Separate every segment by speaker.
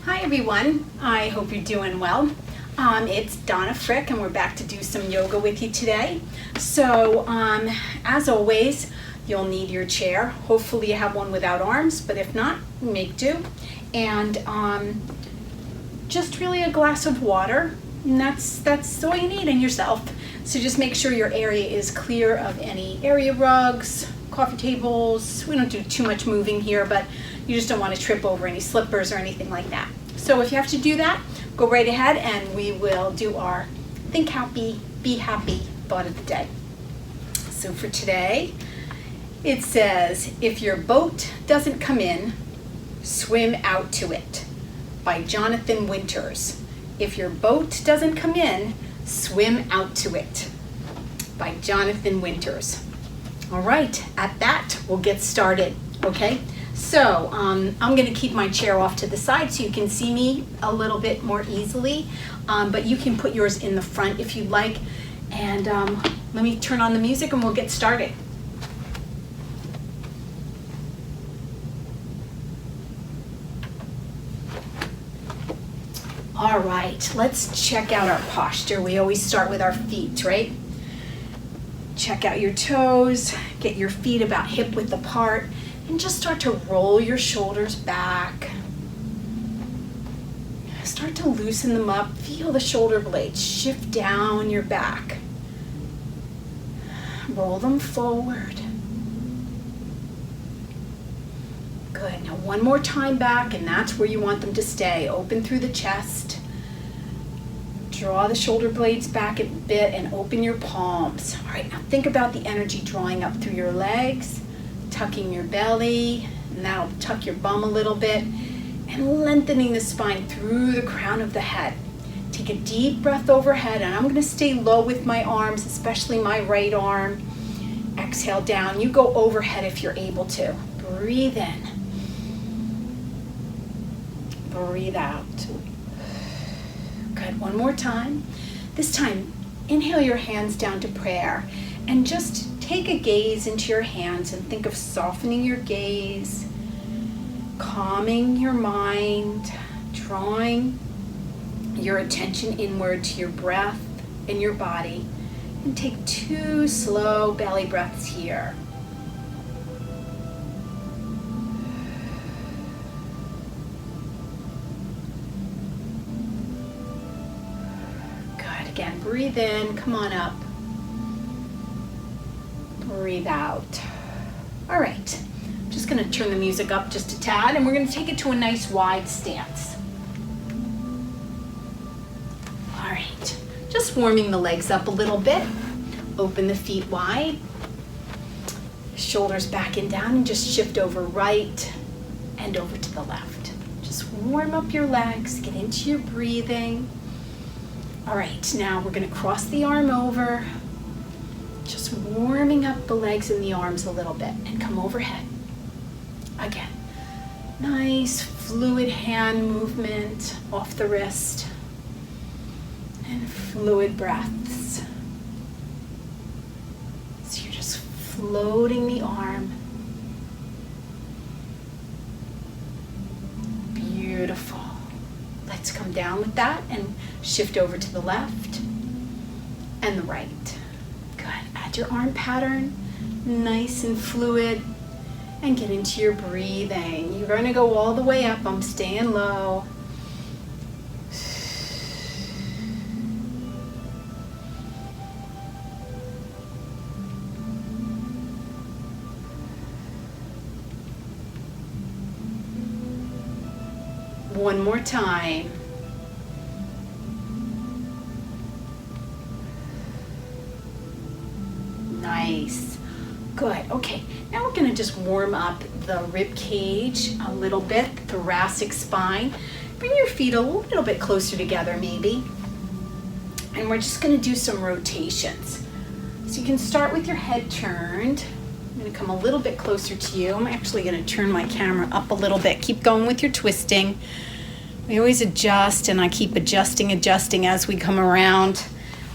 Speaker 1: Hi everyone, I hope you're doing well. It's Donna Fricke and we're back to do some yoga with you today. So as always, you'll need your chair. Hopefully you have one without arms, but if not, make do. And just really a glass of water, and that's all you need, and yourself. So just make sure your area is clear of any area rugs, coffee tables. We don't do too much moving here, but you just don't want to trip over any slippers or anything like that. So if you have to do that, go right ahead and we will do our Think Happy, Be Happy thought of the day. So for today, it says, if your boat doesn't come in, swim out to it, by Jonathan Winters. If your boat doesn't come in, swim out to it, by Jonathan Winters. All right, at that, we'll get started, okay? So I'm going to keep my chair off to the side so you can see me a little bit more easily, but you can put yours in the front if you'd like. And let me turn on the music and we'll get started. All right, let's check out our posture. We always start with our feet, right? Check out your toes, get your feet about hip width apart, and just start to roll your shoulders back. Start to loosen them up. Feel the shoulder blades shift down your back. Roll them forward. Good. Now one more time back, and that's where you want them to stay. Open through the chest. Draw the shoulder blades back a bit and open your palms. All right, now think about the energy drawing up through your legs, tucking your belly, and that'll tuck your bum a little bit, and lengthening the spine through the crown of the head. Take a deep breath overhead, and I'm going to stay low with my arms, especially my right arm. Exhale down. You go overhead if you're able to. Breathe in. Breathe out. Good. One more time. This time, inhale your hands down to prayer, and just take a gaze into your hands and think of softening your gaze, calming your mind, drawing your attention inward to your breath and your body, and take 2 slow belly breaths here. Good. Again, breathe in, come on up. Breathe out. All right, I'm just going to turn the music up just a tad, and we're going to take it to a nice wide stance. All right, just warming the legs up a little bit. Open the feet wide. Shoulders back and down, and just shift over right and over to the left. Just warm up your legs, get into your breathing. All right, now we're going to cross the arm over. Just warming up the legs and the arms a little bit, and come overhead. Again, nice fluid hand movement off the wrist, and fluid breaths. So you're just floating the arm. Beautiful. Let's come down with that and shift over to the left and the right. Add your arm pattern, nice and fluid, and get into your breathing. You're going to go all the way up. I'm staying low. One more time. Nice. Good. Okay, now we're going to just warm up the rib cage a little bit, thoracic spine. Bring your feet a little bit closer together maybe. And we're just going to do some rotations. So you can start with your head turned. I'm going to come a little bit closer to you. I'm actually going to turn my camera up a little bit. Keep going with your twisting. We always adjust, and I keep adjusting as we come around.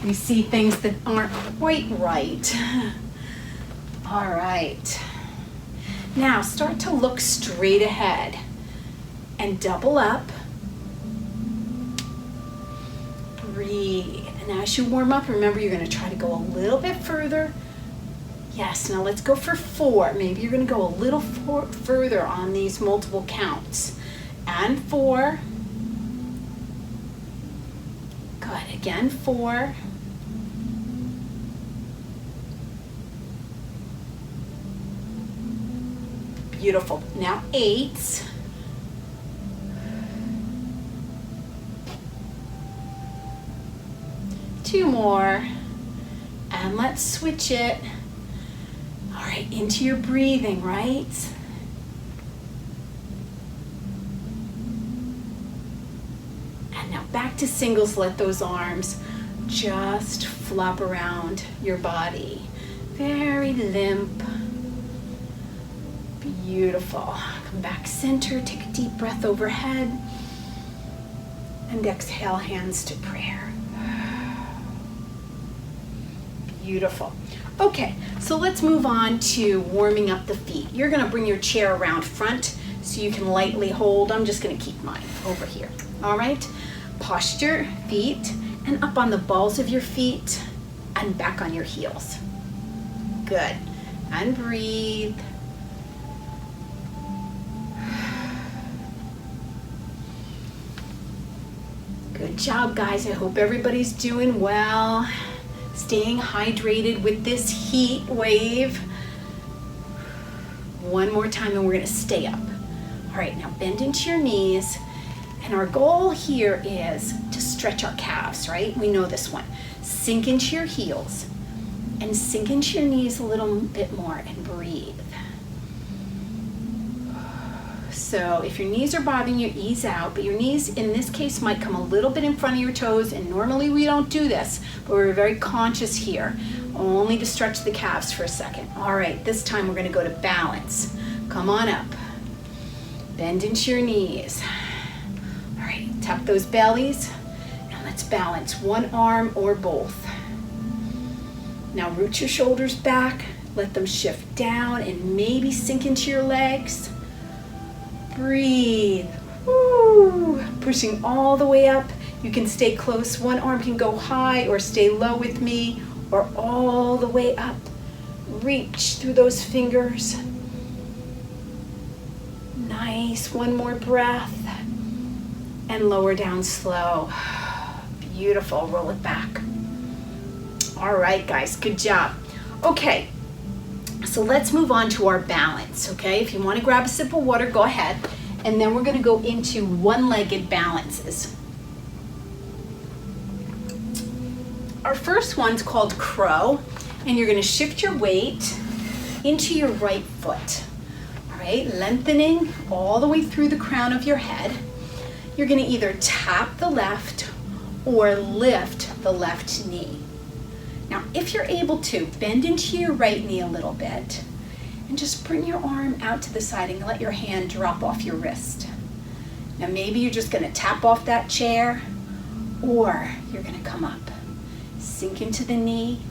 Speaker 1: We see things that aren't quite right. All right. Now start to look straight ahead and double up breathe. And as you warm up, remember you're gonna try to go a little bit further. Yes, now let's go for 4. Maybe you're gonna go a little further on these multiple counts. And 4. Good, again 4. Beautiful, now 8. Two more, and let's switch it. All right, into your breathing, right? And now back to singles. Let those arms just flop around your body. Very limp. Beautiful. Come back center, take a deep breath overhead, and exhale, hands to prayer. Beautiful. Okay, so let's move on to warming up the feet. You're gonna bring your chair around front so you can lightly hold. I'm just gonna keep mine over here. All right, posture, feet, and up on the balls of your feet and back on your heels. Good, and breathe. Good job, guys. I hope everybody's doing well. Staying hydrated with this heat wave. One more time and we're gonna stay up. All right, now bend into your knees. And our goal here is to stretch our calves, right? We know this one. Sink into your heels and sink into your knees a little bit more and breathe. So if your knees are bothering you, ease out, but your knees in this case might come a little bit in front of your toes, and normally we don't do this, but we're very conscious here, only to stretch the calves for a second. All right, this time we're gonna go to balance. Come on up, bend into your knees. All right, tuck those bellies, and let's balance one arm or both. Now root your shoulders back, let them shift down, and maybe sink into your legs. Breathe. Woo. Pushing all the way up. You can stay close. One arm can go high or stay low with me, or all the way up. Reach through those fingers. Nice. One more breath. And lower down slow. Beautiful. Roll it back. All right, guys. Good job. Okay. So let's move on to our balance, okay? If you want to grab a sip of water, go ahead. And then we're going to go into one-legged balances. Our first one's called crow, and you're going to shift your weight into your right foot. All right, lengthening all the way through the crown of your head. You're going to either tap the left or lift the left knee. Now, if you're able to, bend into your right knee a little bit and just bring your arm out to the side and let your hand drop off your wrist. Now, maybe you're just gonna tap off that chair, or you're gonna come up, sink into the knee,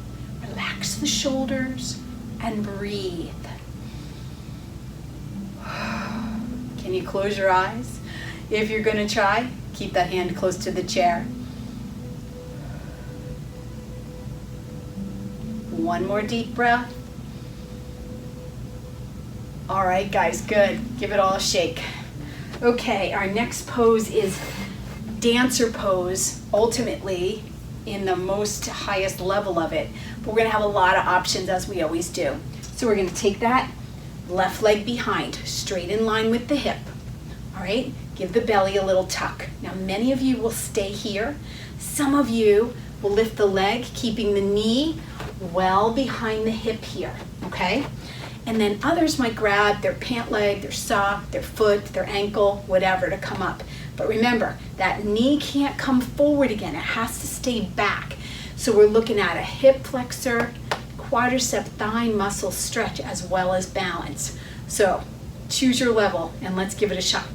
Speaker 1: relax the shoulders, and breathe. Can you close your eyes? If you're gonna try, keep that hand close to the chair. One more deep breath. All right, guys, good. Give it all a shake. Okay, our next pose is dancer pose, ultimately in the most highest level of it. But we're gonna have a lot of options as we always do. So we're gonna take that left leg behind, straight in line with the hip. All right, give the belly a little tuck. Now, many of you will stay here. Some of you will lift the leg, keeping the knee well behind the hip here, okay? And then others might grab their pant leg, their sock, their foot, their ankle, whatever to come up. But remember, that knee can't come forward again. It has to stay back. So we're looking at a hip flexor, quadricep thigh muscle stretch, as well as balance. So choose your level and let's give it a shot.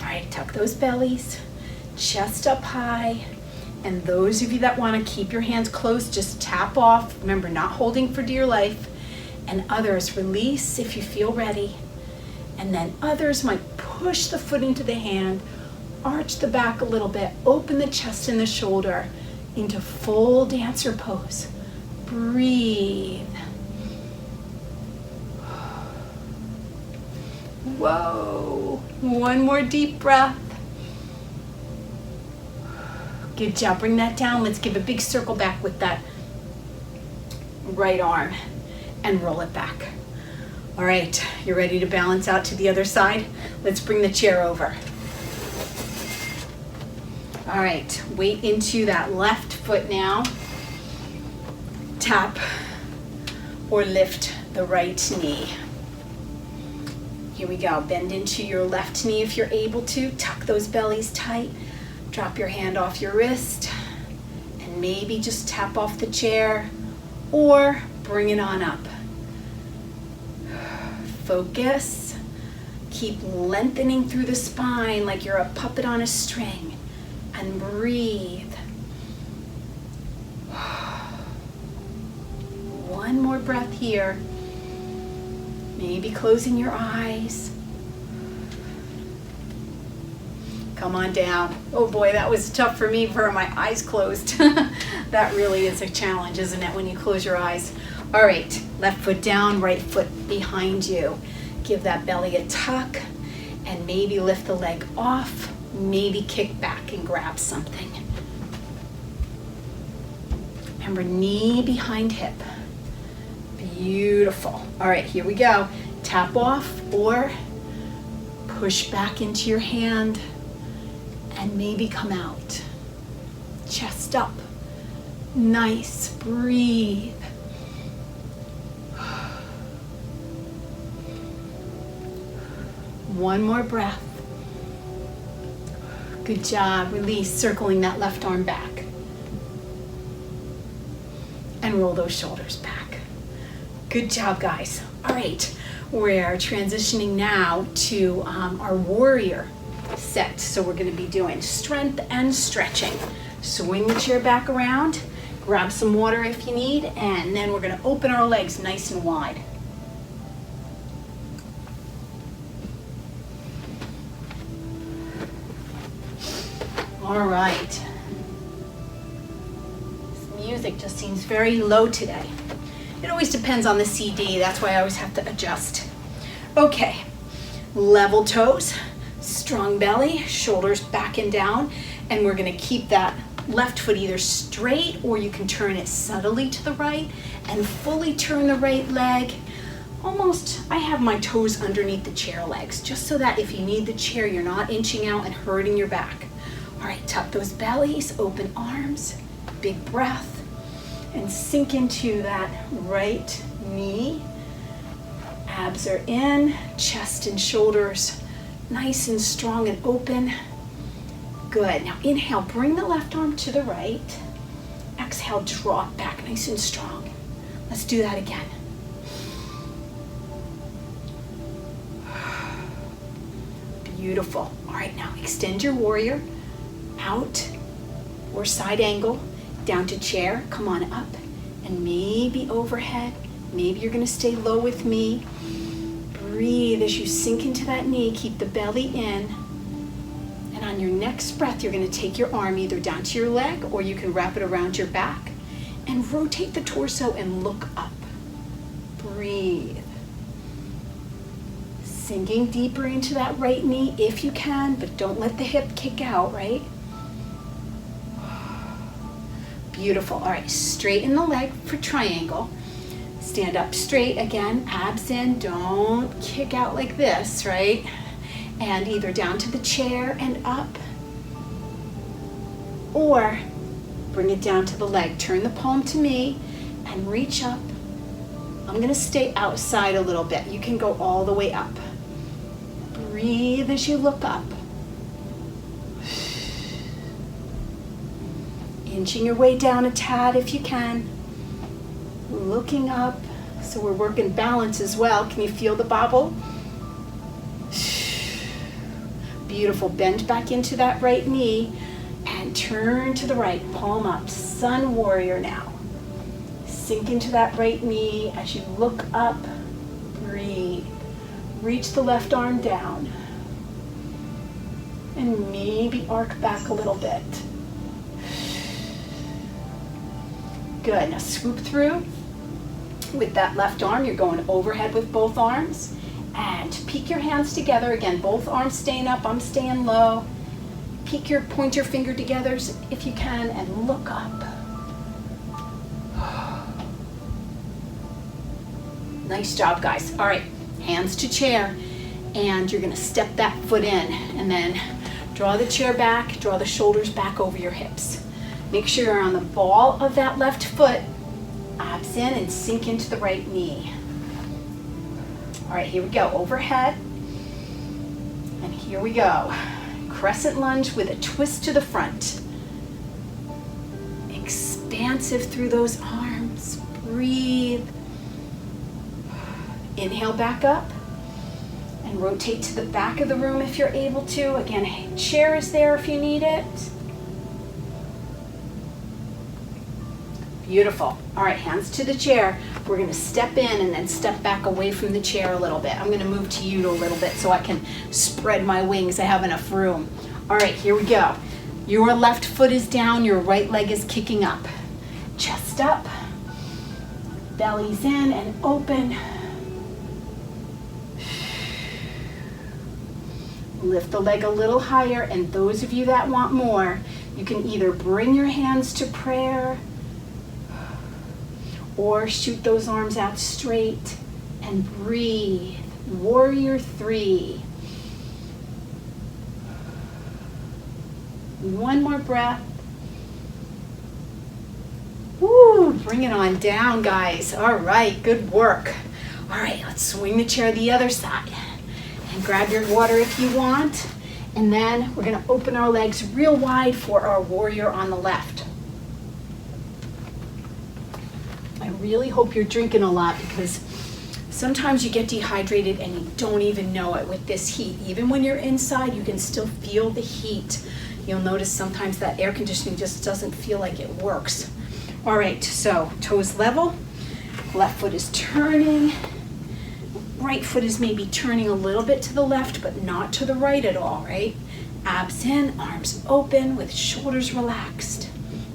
Speaker 1: All right, tuck those bellies, chest up high. And those of you that want to keep your hands closed, just tap off. Remember, not holding for dear life. And others, release if you feel ready. And then others might push the foot into the hand, arch the back a little bit, open the chest and the shoulder into full dancer pose. Breathe. Whoa, one more deep breath. Good job, bring that down. Let's give a big circle back with that right arm and roll it back. All right, you're ready to balance out to the other side? Let's bring the chair over. All right, weight into that left foot now. Tap or lift the right knee. Here we go, bend into your left knee if you're able to. Tuck those bellies tight. Drop your hand off your wrist and maybe just tap off the chair or bring it on up. Focus. Keep lengthening through the spine like you're a puppet on a string, and breathe. One more breath here. Maybe closing your eyes. Come on down. Oh boy, that was tough for me for my eyes closed. That really is a challenge, isn't it, when you close your eyes? All right, left foot down, right foot behind you. Give that belly a tuck and maybe lift the leg off, maybe kick back and grab something. Remember, knee behind hip. Beautiful. All right, here we go. Tap off or push back into your hand and maybe come out. Chest up. Nice. Breathe. One more breath. Good job. Release, circling that left arm back. And roll those shoulders back. Good job, guys. All right, we're transitioning now to our warrior set. So we're going to be doing strength and stretching. Swing the chair back around, grab some water if you need, and then we're going to open our legs nice and wide. All right. This music just seems very low today. It always depends on the CD, that's why I always have to adjust. Okay, level toes, strong belly, shoulders back and down, and we're gonna keep that left foot either straight or you can turn it subtly to the right and fully turn the right leg. Almost, I have my toes underneath the chair legs, just so that if you need the chair, you're not inching out and hurting your back. All right, tuck those bellies, open arms, big breath. And sink into that right knee. Abs are in, chest and shoulders nice and strong and open. Good. Now inhale, bring the left arm to the right. Exhale, draw it back nice and strong. Let's do that again. Beautiful. All right, now extend your warrior out or side angle. Down to chair, come on up, and maybe overhead. Maybe you're gonna stay low with me. Breathe as you sink into that knee, keep the belly in. And on your next breath, you're gonna take your arm either down to your leg or you can wrap it around your back and rotate the torso and look up. Breathe. Sinking deeper into that right knee if you can, but don't let the hip kick out, right? Beautiful. All right, straighten the leg for triangle. Stand up straight again, abs in. Don't kick out like this, right? And either down to the chair and up, or bring it down to the leg. Turn the palm to me and reach up. I'm gonna stay outside a little bit. You can go all the way up. Breathe as you look up. Inching your way down a tad if you can. Looking up. So we're working balance as well. Can you feel the bobble? Beautiful. Bend back into that right knee and turn to the right. Palm up. Sun warrior now. Sink into that right knee as you look up. Breathe. Reach the left arm down. and maybe arc back a little bit. Good, now swoop through with that left arm. You're going overhead with both arms. And peek your hands together. Again, both arms staying up, I'm staying low. Point your finger together if you can, and look up. Nice job, guys. All right, hands to chair, and you're gonna step that foot in, and then draw the chair back, draw the shoulders back over your hips. Make sure you're on the ball of that left foot, abs in, and sink into the right knee. All right, here we go, overhead, and here we go. Crescent lunge with a twist to the front. Expansive through those arms. Breathe. Inhale back up and rotate to the back of the room if you're able to. Again, chair is there if you need it. Beautiful. All right, hands to the chair. We're going to step in and then step back away from the chair a little bit. I'm going to move to you a little bit so I can spread my wings. I have enough room. All right, here we go. Your left foot is down, your right leg is kicking up. Chest up, belly's in and open. Lift the leg a little higher, and those of you that want more, you can either bring your hands to prayer or shoot those arms out straight and breathe. Warrior 3. One more breath. Woo, bring it on down, guys. All right, good work. All right, let's swing the chair the other side. And grab your water if you want. And then we're gonna open our legs real wide for our warrior on the left. I really hope you're drinking a lot, because sometimes you get dehydrated and you don't even know it with this heat. Even when you're inside, you can still feel the heat. You'll notice sometimes that air conditioning just doesn't feel like it works. All right, so toes level, left foot is turning, right foot is maybe turning a little bit to the left, but not to the right at all, right? Abs in, arms open with shoulders relaxed.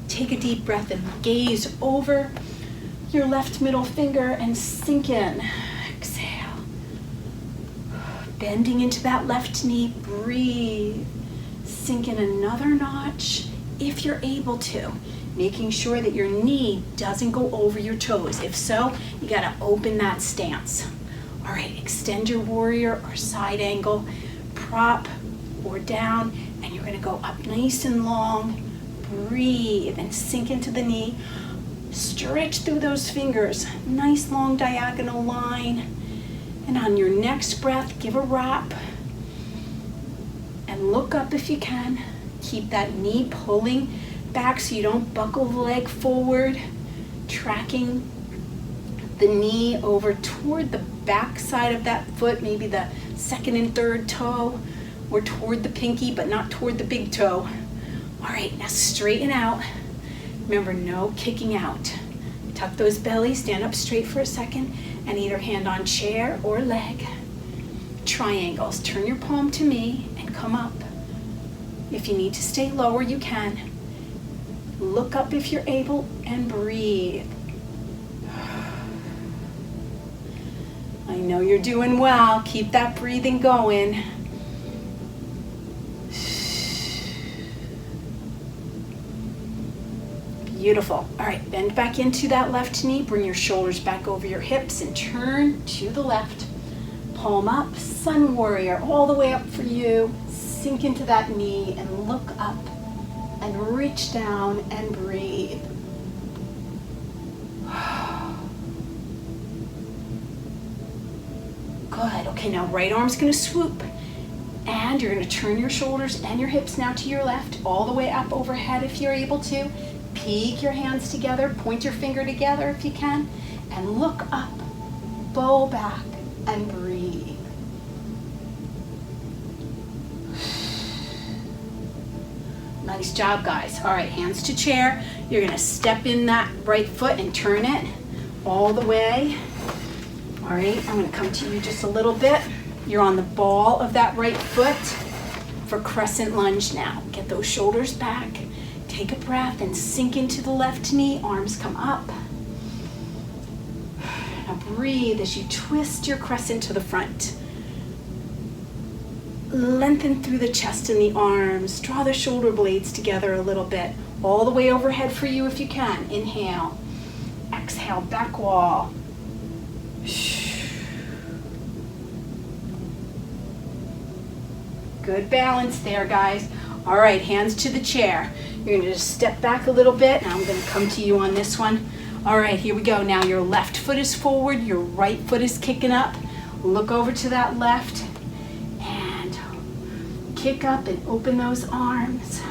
Speaker 1: Take a deep breath and gaze over your left middle finger and sink in. Exhale. Bending into that left knee, breathe. Sink in another notch if you're able to, making sure that your knee doesn't go over your toes. If so, you gotta open that stance. All right, extend your warrior or side angle, prop or down, and you're gonna go up nice and long. Breathe and sink into the knee. Stretch through those fingers, nice long diagonal line. And on your next breath, give a wrap. And look up if you can. Keep that knee pulling back so you don't buckle the leg forward. Tracking the knee over toward the back side of that foot, maybe the second and third toe, or toward the pinky, but not toward the big toe. All right, now straighten out. Remember, no kicking out. Tuck those bellies, stand up straight for a second, and either hand on chair or leg. Triangles, turn your palm to me and come up. If you need to stay lower, you can. Look up if you're able and breathe. I know you're doing well. Keep that breathing going. Beautiful. All right, bend back into that left knee. Bring your shoulders back over your hips and turn to the left. Palm up, sun warrior, all the way up for you. Sink into that knee and look up and reach down and breathe. Good. Okay, now right arm's gonna swoop, and you're gonna turn your shoulders and your hips now to your left, all the way up overhead if you're able to. Peek your hands together, point your finger together if you can, and look up, bow back, and breathe. Nice job, guys. All right, hands to chair. You're gonna step in that right foot and turn it all the way. All right, I'm gonna come to you just a little bit. You're on the ball of that right foot. for Crescent Lunge now. Get those shoulders back. Take a breath and sink into the left knee. Arms come up. Now breathe as you twist your crescent to the front. Lengthen through the chest and the arms. Draw the shoulder blades together a little bit. All the way overhead for you if you can. Inhale. Exhale, back wall. Good balance there, guys. All right, hands to the chair. You're gonna just step back a little bit. Now I'm gonna come to you on this one. All right, here we go. Now your left foot is forward, your right foot is kicking up. Look over to that left and kick up and open those arms.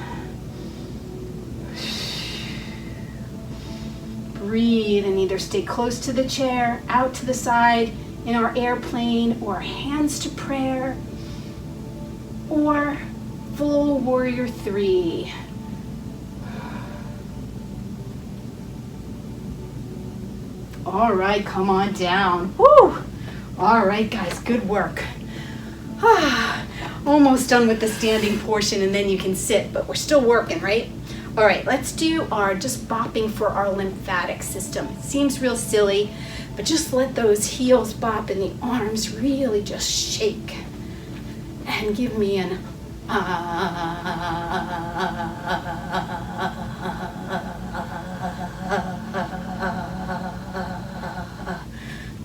Speaker 1: Breathe and either stay close to the chair, out to the side in our airplane, or hands to prayer, or full warrior 3. All right, come on down. Woo! All right, guys, good work. Almost done with the standing portion, and then you can sit, but we're still working, right? All right, let's do our just bopping for our lymphatic system. It seems real silly, but just let those heels bop and the arms really just shake. And give me an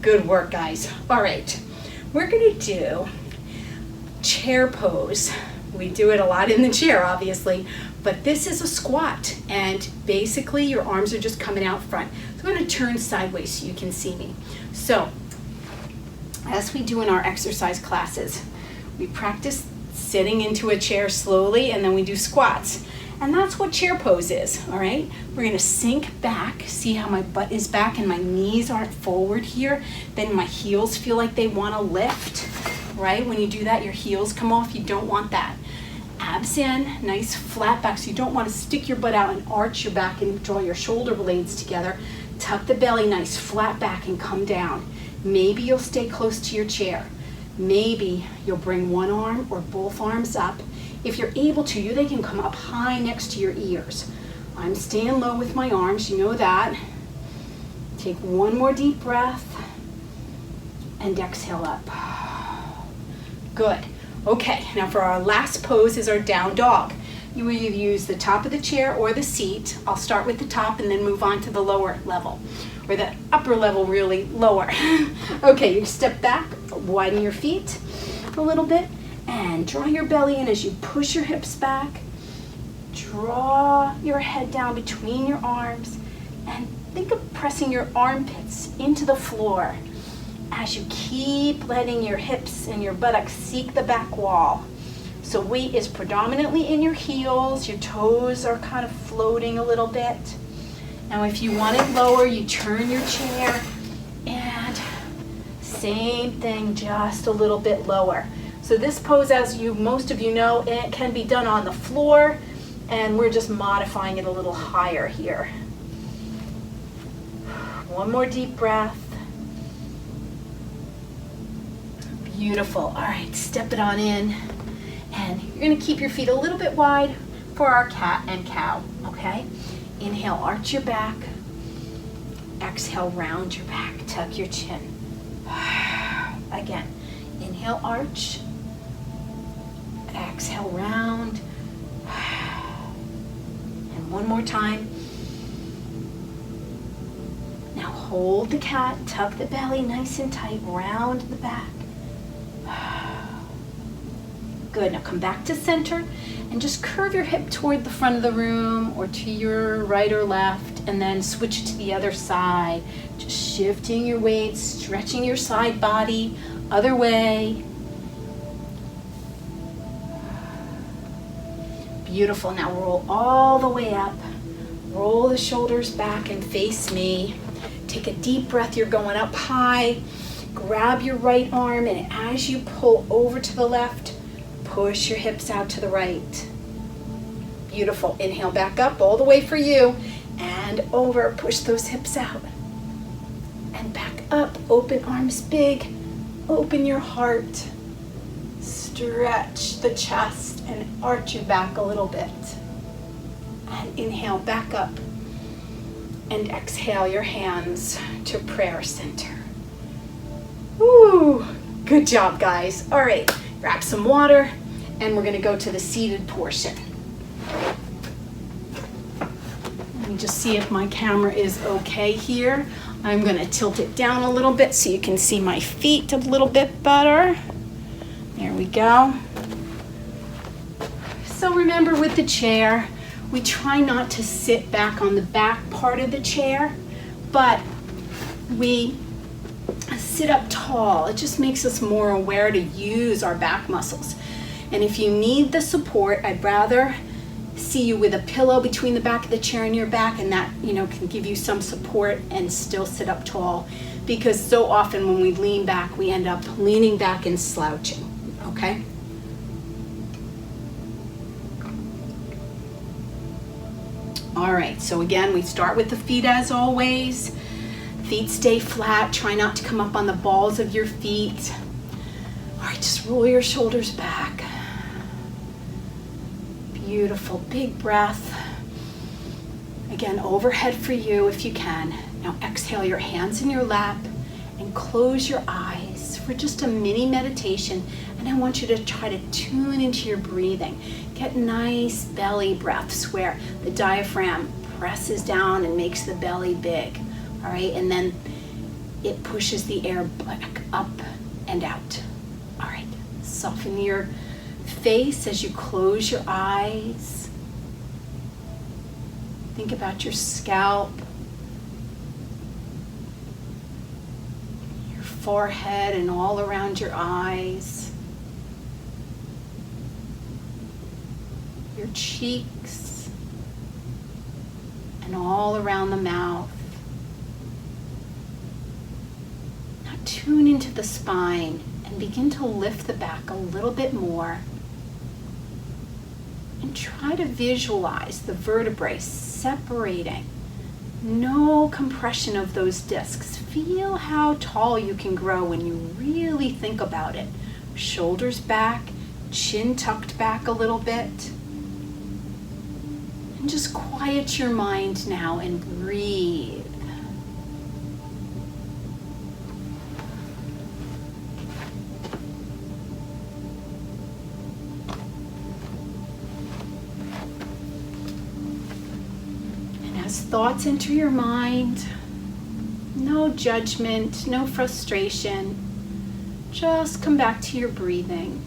Speaker 1: Good work, guys. All right, we're gonna do chair pose. We do it a lot in the chair, obviously, but this is a squat, and basically your arms are just coming out front. So I'm gonna turn sideways so you can see me. So, as we do in our exercise classes, we practice sitting into a chair slowly, and then we do squats. And that's what chair pose is, all right? We're gonna sink back. See how my butt is back and my knees aren't forward here? Then my heels feel like they wanna lift, right? When you do that, your heels come off. You don't want that. Abs in, nice flat back. So you don't wanna stick your butt out and arch your back and draw your shoulder blades together. Tuck the belly, nice flat back, and come down. Maybe you'll stay close to your chair. Maybe you'll bring one arm or both arms up. If you're able to, they can come up high next to your ears. I'm staying low with my arms, you know that. Take one more deep breath and exhale up. Good. Okay, now for our last pose is our down dog. You will either use the top of the chair or the seat. I'll start with the top and then move on to the lower level, or the upper level, really lower. Okay, you step back, widen your feet a little bit, and draw your belly in as you push your hips back. Draw your head down between your arms, and think of pressing your armpits into the floor as you keep letting your hips and your buttocks seek the back wall. So weight is predominantly in your heels. Your toes are kind of floating a little bit. Now if you want it lower, you turn your chair, and same thing, just a little bit lower. So this pose, as most of you know, it can be done on the floor, and we're just modifying it a little higher here. One more deep breath. Beautiful. All right, step it on in. And you're gonna keep your feet a little bit wide for our cat and cow, okay? Inhale, arch your back. Exhale, round your back, tuck your chin. Again, inhale, arch. Exhale, round. And one more time. Now hold the cat, tuck the belly nice and tight, round the back. Good, now come back to center and just curve your hip toward the front of the room or to your right or left, and then switch it to the other side. Just shifting your weight, stretching your side body, other way. Beautiful, now roll all the way up. Roll the shoulders back and face me. Take a deep breath, you're going up high. Grab your right arm, and as you pull over to the left, push your hips out to the right. Beautiful. Inhale back up all the way for you, and over. Push those hips out. And back up. Open arms big. Open your heart. stretch the chest and arch your back a little bit. And inhale back up. And exhale your hands to prayer center. Woo! Good job, guys. All right, grab some water and we're gonna go to the seated portion. Let me just see if my camera is okay here. I'm gonna tilt it down a little bit so you can see my feet a little bit better. There we go. So remember, with the chair, we try not to sit back on the back part of the chair, but we sit up tall. It just makes us more aware to use our back muscles. And if you need the support, I'd rather see you with a pillow between the back of the chair and your back, and that, can give you some support and still sit up tall, because so often when we lean back, we end up leaning back and slouching, okay? All right, so again, we start with the feet as always. Feet stay flat, try not to come up on the balls of your feet. All right, just roll your shoulders back. Beautiful, big breath. Again, overhead for you if you can. Now exhale your hands in your lap and close your eyes for just a mini meditation. And I want you to try to tune into your breathing. Get nice belly breaths where the diaphragm presses down and makes the belly big. All right, and then it pushes the air back up and out. All right, soften your face as you close your eyes. Think about your scalp, your forehead, and all around your eyes, your cheeks, and all around the mouth. Now tune into the spine and begin to lift the back a little bit more. And try to visualize the vertebrae separating. No compression of those discs. Feel how tall you can grow when you really think about it. Shoulders back, chin tucked back a little bit. And just quiet your mind now and breathe. As thoughts enter your mind, no judgment, no frustration, just come back to your breathing.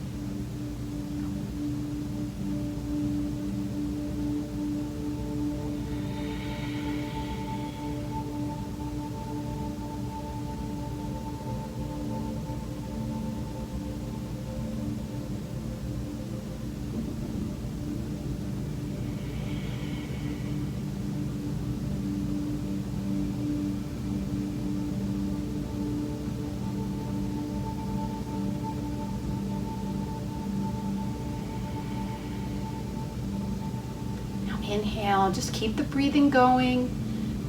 Speaker 1: Inhale, just keep the breathing going.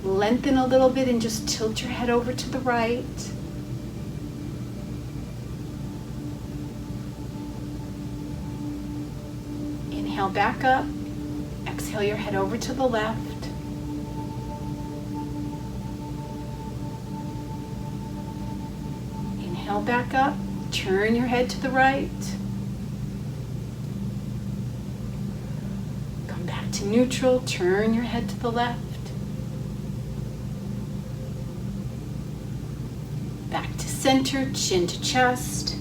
Speaker 1: Lengthen a little bit and just tilt your head over to the right. Inhale back up. Exhale your head over to the left. Inhale back up. Turn your head to the right. To neutral, turn your head to the left. Back to center, chin to chest.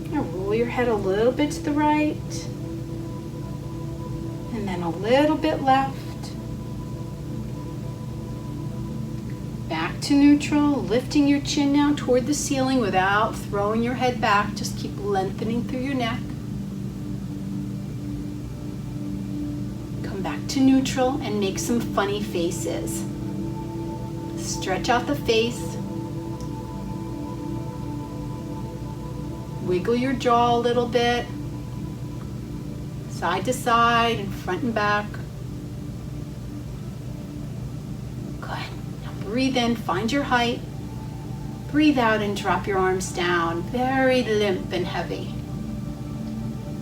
Speaker 1: Now roll your head a little bit to the right. And then a little bit left. Back to neutral, lifting your chin now toward the ceiling without throwing your head back. Just keep lengthening through your neck. Back to neutral and make some funny faces. Stretch out the face. Wiggle your jaw a little bit. Side to side and front and back. Good. Now breathe in, find your height. Breathe out and drop your arms down, very limp and heavy.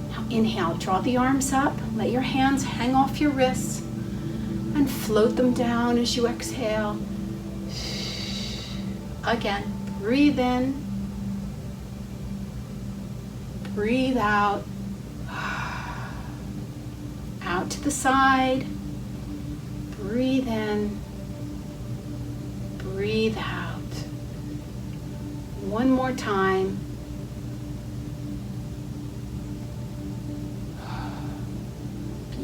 Speaker 1: Now inhale, draw the arms up, let your hands hang off your wrists, and float them down as you exhale. Again, breathe in, breathe out, out to the side, breathe in, breathe out. One more time.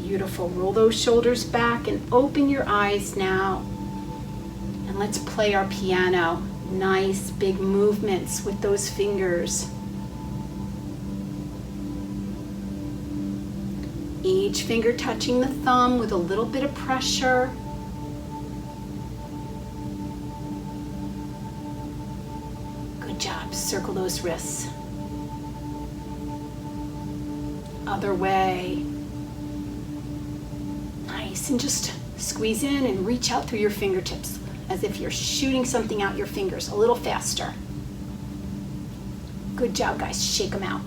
Speaker 1: Beautiful. Roll those shoulders back and open your eyes now. And let's play our piano. Nice big movements with those fingers. Each finger touching the thumb with a little bit of pressure. Good job. Circle those wrists. Other way. Nice. And just squeeze in and reach out through your fingertips as if you're shooting something out your fingers a little faster. Good job, guys. Shake them out.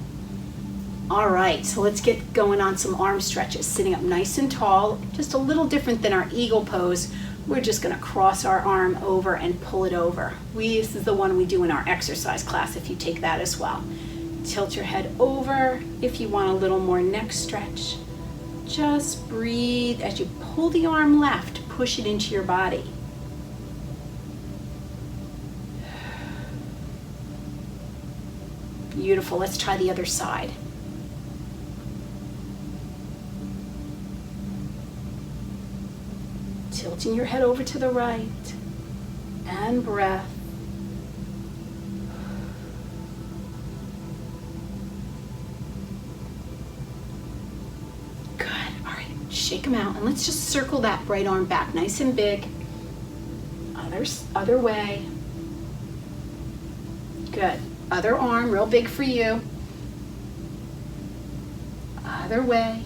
Speaker 1: All right, so let's get going on some arm stretches. Sitting up nice and tall, just a little different than our eagle pose. We're just gonna cross our arm over and pull it over. This is the one we do in our exercise class if you take that as well. Tilt your head over if you want a little more neck stretch. Just breathe as you pull the arm left, push it into your body. Beautiful, let's try the other side. Tilting your head over to the right, and breath. Good, all right, shake them out, and let's just circle that right arm back, nice and big. Other way. Good, other arm, real big for you. Other way.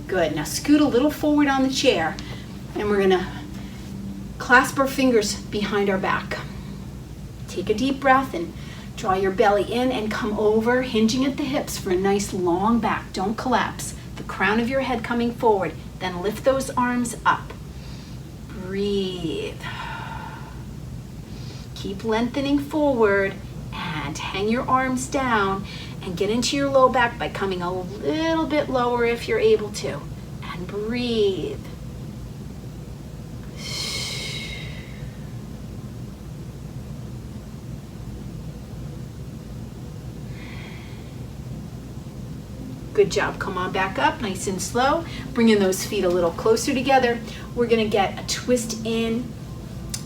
Speaker 1: Good, now scoot a little forward on the chair and we're gonna clasp our fingers behind our back. Take a deep breath and draw your belly in and come over, hinging at the hips for a nice long back. Don't collapse. The crown of your head coming forward. Then lift those arms up. Breathe. Keep lengthening forward and hang your arms down. And get into your low back by coming a little bit lower if you're able to. And breathe. Good job. Come on back up, nice and slow. Bringing those feet a little closer together. We're gonna get a twist in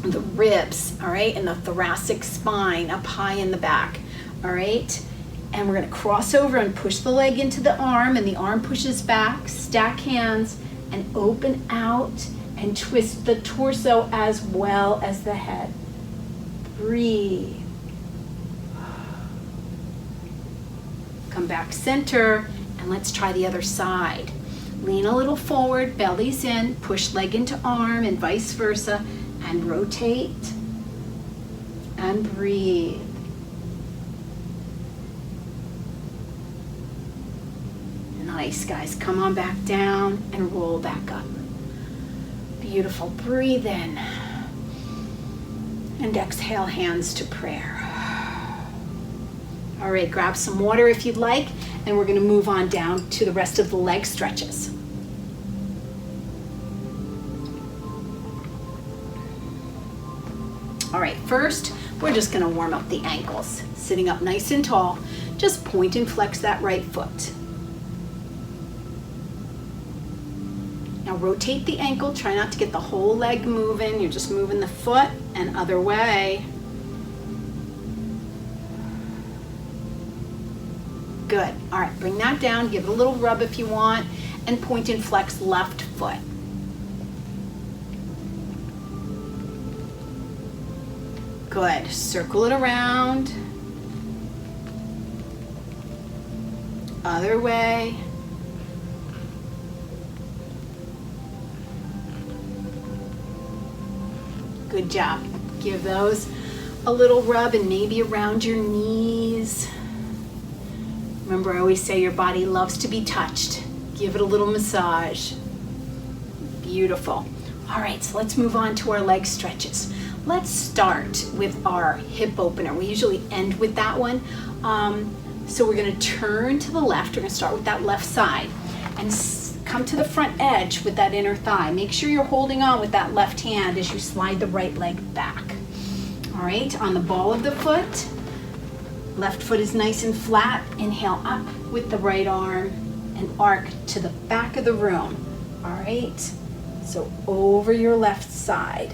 Speaker 1: the ribs, all right, and the thoracic spine up high in the back, all right? And we're gonna cross over and push the leg into the arm, and the arm pushes back, stack hands, and open out and twist the torso as well as the head. Breathe. Come back center, and let's try the other side. Lean a little forward, belly's in, push leg into arm, and vice versa, and rotate, and breathe. Nice, guys. Come on back down and roll back up. Beautiful. Breathe in. And exhale, hands to prayer. All right, grab some water if you'd like, and we're going to move on down to the rest of the leg stretches. All right, first, we're just going to warm up the ankles. Sitting up nice and tall, just point and flex that right foot. Now rotate the ankle, try not to get the whole leg moving. You're just moving the foot and other way. Good, all right, bring that down, give it a little rub if you want, and point and flex left foot. Good, circle it around. Other way. Good job. Give those a little rub and maybe around your knees. Remember, I always say your body loves to be touched. Give it a little massage. Beautiful. All right, so let's move on to our leg stretches. Let's start with our hip opener. We usually end with that one. So we're gonna turn to the left. We're gonna start with that left side and come to the front edge with that inner thigh. Make sure you're holding on with that left hand as you slide the right leg back. All right, on the ball of the foot, left foot is nice and flat. Inhale up with the right arm and arc to the back of the room. All right, so over your left side.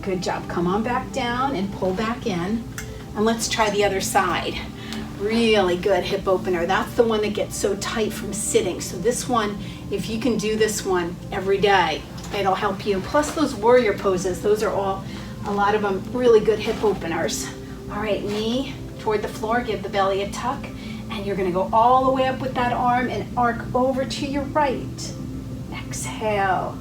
Speaker 1: Good job. Come on back down and pull back in. And let's try the other side. Really good hip opener. That's the one that gets so tight from sitting. So this one, if you can do this one every day, it'll help you. Plus those warrior poses, those are all, a lot of them, really good hip openers. All right, knee toward the floor, give the belly a tuck, and you're gonna go all the way up with that arm and arc over to your right. Exhale.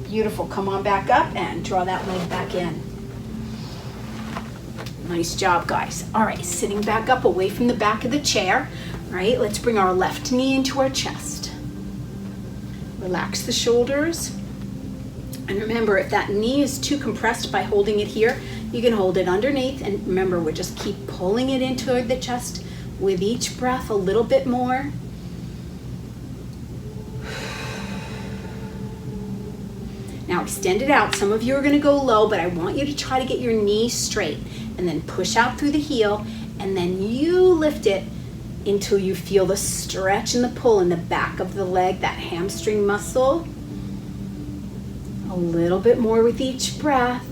Speaker 1: Beautiful. Come on back up and draw that leg back in. Nice job, guys. All right, sitting back up away from the back of the chair. All right, let's bring our left knee into our chest. Relax the shoulders. And remember, if that knee is too compressed by holding it here, you can hold it underneath. And remember, we'll just keep pulling it into the chest with each breath a little bit more. Now extend it out. Some of you are going to go low, but I want you to try to get your knee straight and then push out through the heel, and then you lift it until you feel the stretch and the pull in the back of the leg, that hamstring muscle. A little bit more with each breath.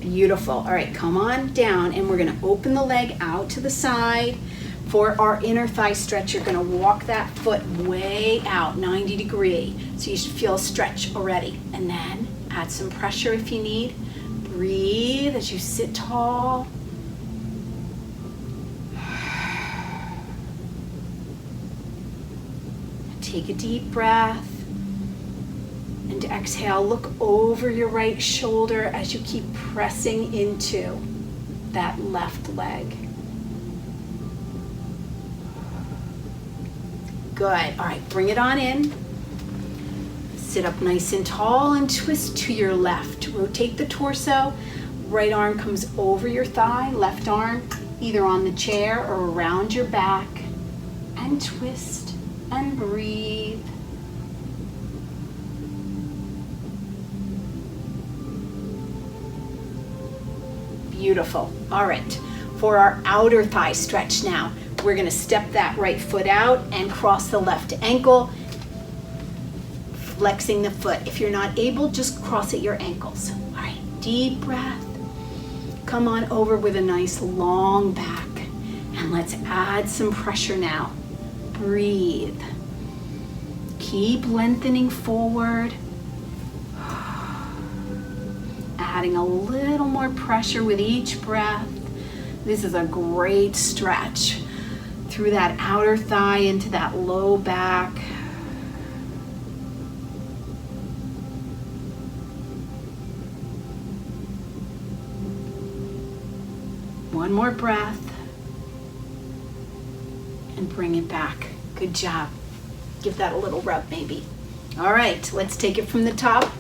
Speaker 1: Beautiful. All right, come on down, and we're going to open the leg out to the side. For our inner thigh stretch, you're gonna walk that foot way out, 90 degree. So you should feel a stretch already. And then add some pressure if you need. Breathe as you sit tall. Take a deep breath. And exhale, look over your right shoulder as you keep pressing into that left leg. Good. All right, bring it on in. Sit up nice and tall and twist to your left. Rotate the torso. Right arm comes over your thigh. Left arm either on the chair or around your back. And twist and breathe. Beautiful. All right, for our outer thigh stretch now. We're gonna step that right foot out and cross the left ankle, flexing the foot. If you're not able, just cross at your ankles. All right, deep breath. Come on over with a nice long back. And let's add some pressure now. Breathe. Keep lengthening forward. Adding a little more pressure with each breath. This is a great stretch. Through that outer thigh into that low back. One more breath. And bring it back. Good job. Give that a little rub maybe. All right, let's take it from the top.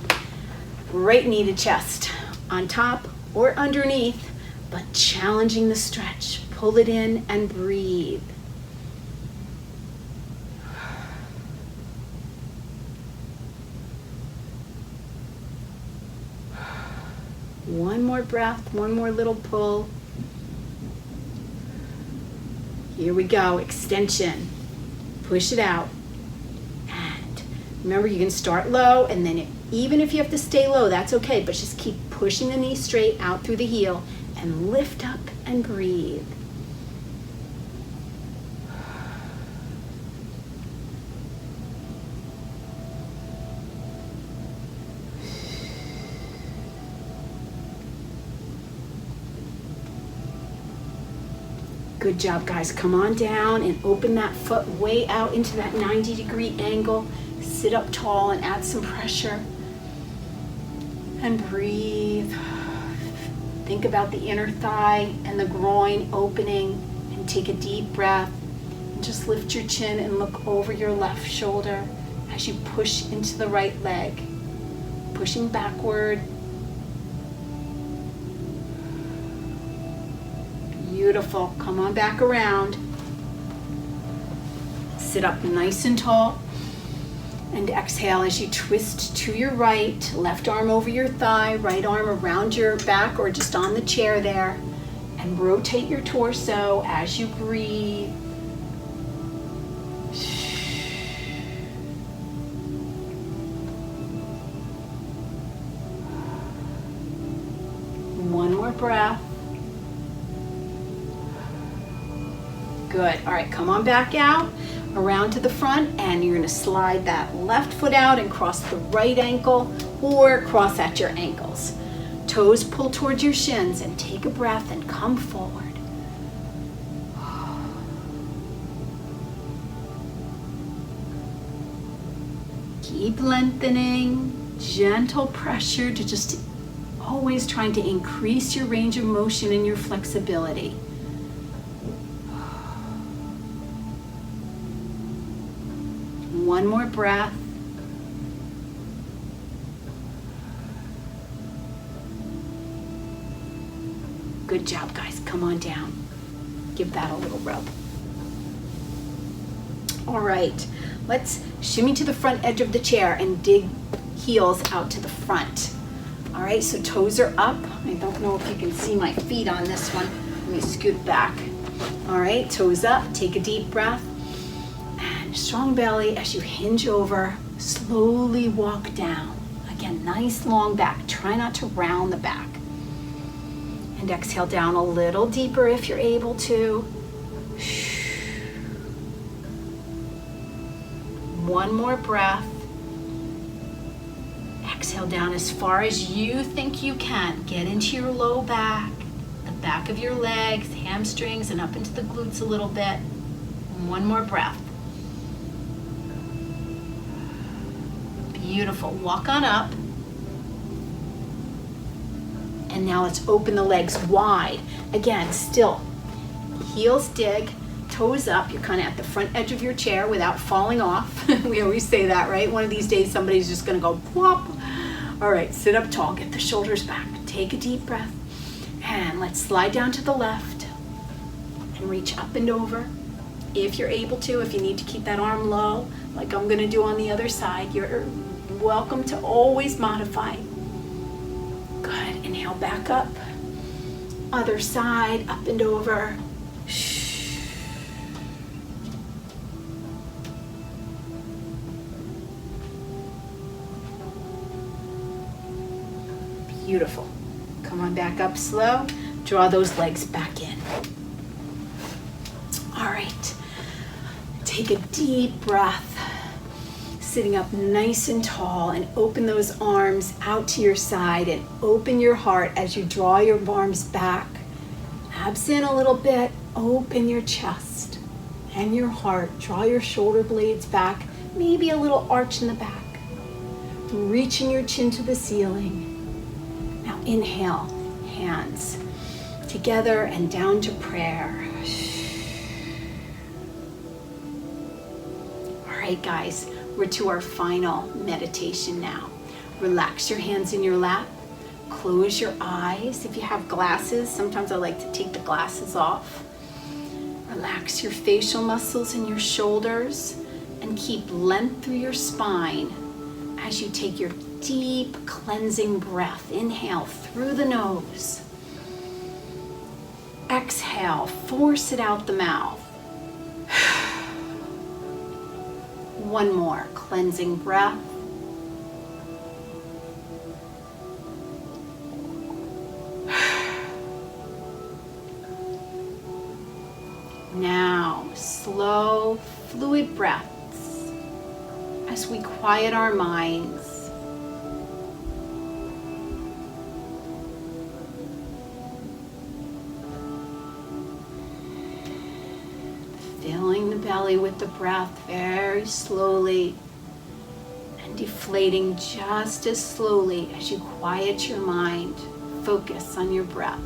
Speaker 1: Right knee to chest. On top or underneath, but challenging the stretch. Pull it in and breathe. One more breath, one more little pull. Here we go, extension. Push it out. And remember, you can start low, and then even if you have to stay low, that's okay, but just keep pushing the knee straight out through the heel and lift up and breathe. Good job, guys. Come on down and open that foot way out into that 90-degree angle. Sit up tall and add some pressure. And breathe. Think about the inner thigh and the groin opening, and take a deep breath. And just lift your chin and look over your left shoulder as you push into the right leg. Pushing backward. Beautiful. Come on back around. Sit up nice and tall. And exhale as you twist to your right. Left arm over your thigh, right arm around your back or just on the chair there. And rotate your torso as you breathe. One more breath. Good. All right, come on back out, around to the front, and you're going to slide that left foot out and cross the right ankle or cross at your ankles. Toes pull towards your shins, and take a breath and come forward. Keep lengthening, gentle pressure to just always trying to increase your range of motion and your flexibility. One more breath. Good job, guys. Come on down. Give that a little rub. All right, let's shimmy to the front edge of the chair and dig heels out to the front. All right, so toes are up. I don't know if you can see my feet on this one. Let me scoot back. All right, toes up. Take a deep breath. Strong belly as you hinge over, slowly walk down. Again, nice long back. Try not to round the back. And exhale down a little deeper if you're able to. One more breath. Exhale down as far as you think you can. Get into your low back, the back of your legs, hamstrings, and up into the glutes a little bit. One more breath. Beautiful. Walk on up. And now let's open the legs wide. Again, still. Heels dig, toes up. You're kind of at the front edge of your chair without falling off. We always say that, right? One of these days somebody's just going to go whoop. All right, sit up tall. Get the shoulders back. Take a deep breath. And let's slide down to the left. And reach up and over. If you're able to, if you need to keep that arm low, like I'm going to do on the other side, you're welcome to always modify. Good. Inhale back up. Other side, up and over. Beautiful. Come on back up slow. Draw those legs back in. All right. Take a deep breath. Sitting up nice and tall, and open those arms out to your side and open your heart as you draw your arms back. Abs in a little bit. Open your chest and your heart. Draw your shoulder blades back. Maybe a little arch in the back. Reaching your chin to the ceiling. Now inhale, hands together and down to prayer. All right, guys, we're to our final meditation now. Relax your hands in your lap. Close your eyes. If you have glasses, sometimes I like to take the glasses off. Relax your facial muscles in your shoulders and keep length through your spine as you take your deep cleansing breath. Inhale through the nose. Exhale, force it out the mouth. One more cleansing breath. Now, slow, fluid breaths as we quiet our minds. the breath very slowly and deflating just as slowly as you quiet your mind. Focus on your breath.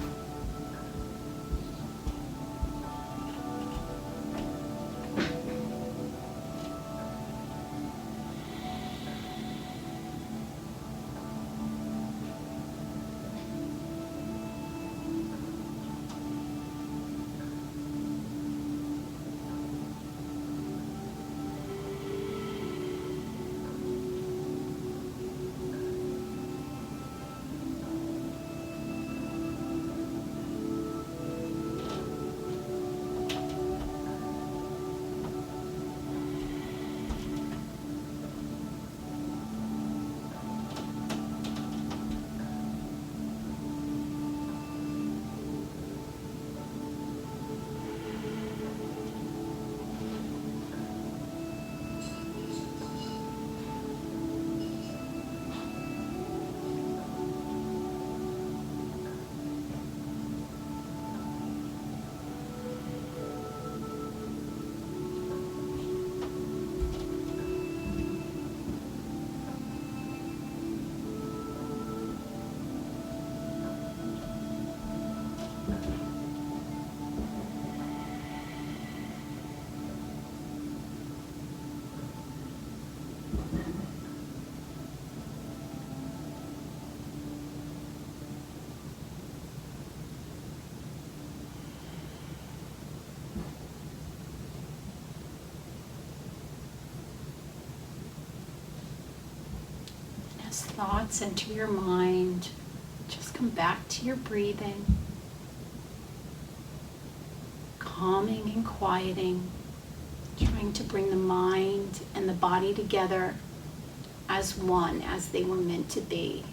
Speaker 1: As thoughts enter your mind, just come back to your breathing, calming and quieting, trying to bring the mind and the body together as one, as they were meant to be.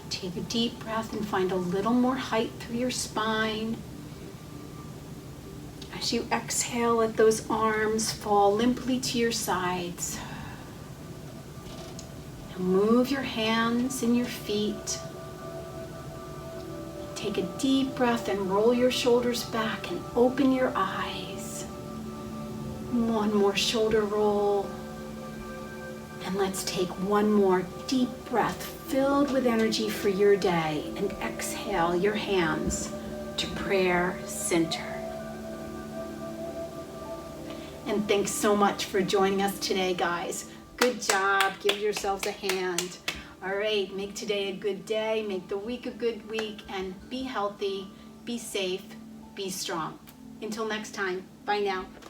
Speaker 1: Take a deep breath and find a little more height through your spine. As you exhale, let those arms fall limply to your sides. Now move your hands and your feet. Take a deep breath and roll your shoulders back and open your eyes. One more shoulder roll. And let's take one more deep breath filled with energy for your day, and exhale your hands to prayer center. And thanks so much for joining us today, guys. Good job. Give yourselves a hand. All right, make today a good day, make the week a good week, and be healthy, be safe, be strong. Until next time, bye now.